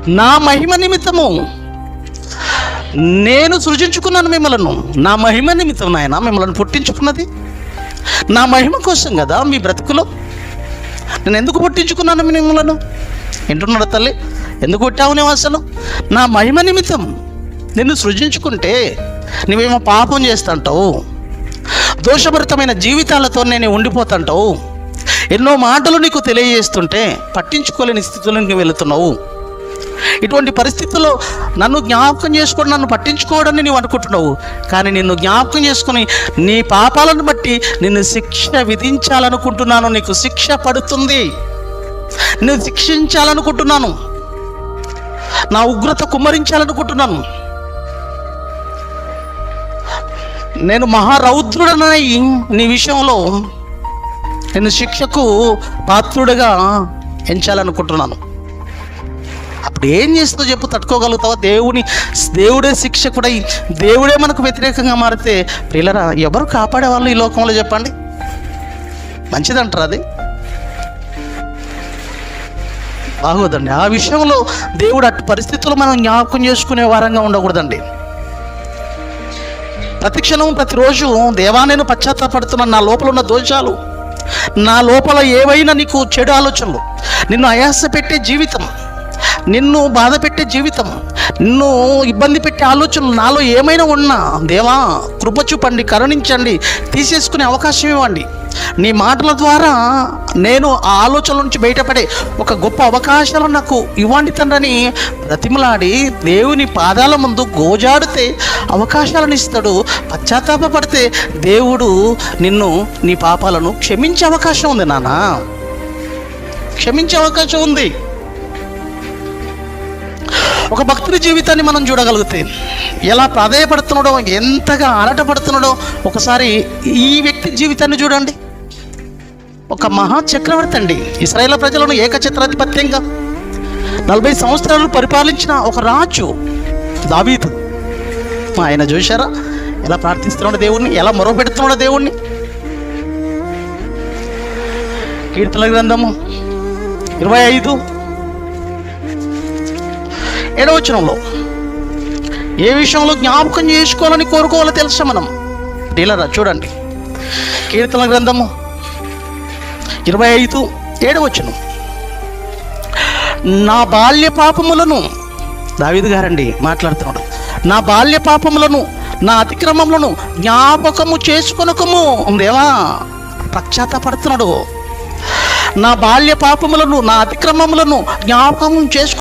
నా మహిమ నిమిత్తము నేను సృజించుకున్నాను మిమ్మలను. నా మహిమ నిమిత్తం నాయన మిమ్మల్ని పుట్టించుకున్నది నా మహిమ కోసం కదా. మీ బ్రతుకులో నేను ఎందుకు పుట్టించుకున్నాను మిమ్మలను? వింటున్నాడు తల్లి, ఎందుకు పుట్టావు నువ్వు? అసలు నా మహిమ నిమిత్తం నిన్ను సృజించుకుంటే నువ్వేమో పాపం చేస్తుంటావు, దోషభరితమైన జీవితాలతో నేను ఉండిపోతుంటావు, ఎన్నో మాటలు నీకు తెలియజేస్తుంటే పట్టించుకోలేని స్థితిలోకి వెళుతున్నావు. ఇటువంటి పరిస్థితుల్లో నన్ను జ్ఞాపకం చేసుకొని నన్ను పట్టించుకోవడాన్ని నీవు అనుకుంటున్నావు. కానీ నిన్ను జ్ఞాపకం చేసుకొని నీ పాపాలను బట్టి నిన్ను శిక్ష విధించాలనుకుంటున్నాను. నీకు శిక్ష పడుతుంది, నేను శిక్షించాలనుకుంటున్నాను, నా ఉగ్రత కుమ్మరించాలనుకుంటున్నాను. నేను మహారౌద్రుడనై నీ విషయంలో నేను శిక్షకు పాత్రుడిగా ఎంచాలనుకుంటున్నాను. అప్పుడు ఏం చేస్తుందో చెప్పు, తట్టుకోగలుగుతావా? దేవుడే శిక్షకుడై దేవుడే మనకు వ్యతిరేకంగా మారితే ప్రియులరా, ఎవరు కాపాడేవాళ్ళు ఈ లోకంలో చెప్పండి? మంచిదంటారా? అది బాగోదండి. ఆ విషయంలో దేవుడు అటు పరిస్థితుల్లో మనం జ్ఞాపకం చేసుకునే వారంగా ఉండకూడదండి. ప్రతిక్షణం ప్రతిరోజు దేవా నేను పశ్చాత్తాపడుతున్నాను, నా లోపల ఉన్న దోషాలు, నా లోపల ఏవైనా నీకు చెడు ఆలోచనలు, నిన్ను ఆయాస పెట్టే జీవితం, నిన్ను బాధ పెట్టే జీవితం, నిన్ను ఇబ్బంది పెట్టే ఆలోచనలు నాలో ఏమైనా ఉన్నా దేవా కృప చూపండి, కరుణించండి, తీసేసుకునే అవకాశం ఇవ్వండి. నీ మాటల ద్వారా నేను ఆ ఆలోచనల నుంచి బయటపడే ఒక గొప్ప అవకాశాలు నాకు ఇవ్వండి తండ్రని బ్రతిమలాడి దేవుని పాదాల ముందు గోజాడితే అవకాశాలను ఇస్తాడు. పశ్చాత్తాపడితే దేవుడు నిన్ను నీ పాపాలను క్షమించే అవకాశం ఉంది నాన్న, క్షమించే అవకాశం ఉంది. ఒక భక్తుడి జీవితాన్ని మనం చూడగలిగితే ఎలా ప్రాధేయపడుతున్నాడో, ఎంతగా ఆరాటపడుతున్నాడో ఒకసారి ఈ వ్యక్తి జీవితాన్ని చూడండి. ఒక మహా చక్రవర్తి అండి, ఇశ్రాయేలు ప్రజలను ఏకఛత్రాధిపత్యంగా 40 సంవత్సరాలు పరిపాలించిన ఒక రాజు దావీదు. ఆయన చూశారా ఎలా ప్రార్థిస్తున్నాడు దేవుణ్ణి, ఎలా మొరపెడుతున్నాడు దేవుణ్ణి? కీర్తనల గ్రంథము 25:7 ఏ విషయంలో జ్ఞాపకం చేసుకోవాలని కోరుకోవాలో తెలుసా మనం? డీలరా చూడండి, కీర్తనల గ్రంథము 25:7 నా బాల్య పాపములను, దావీదు గారండి మాట్లాడుతున్నాడు, నా బాల్య పాపములను నా అతిక్రమములను జ్ఞాపకము చేసుకొనకము. దేవా పశ్చాత్తాపడుతున్నాడు. నా బాల్య పాపములను నా అతిక్రమములను జ్ఞాపకం చేసుకు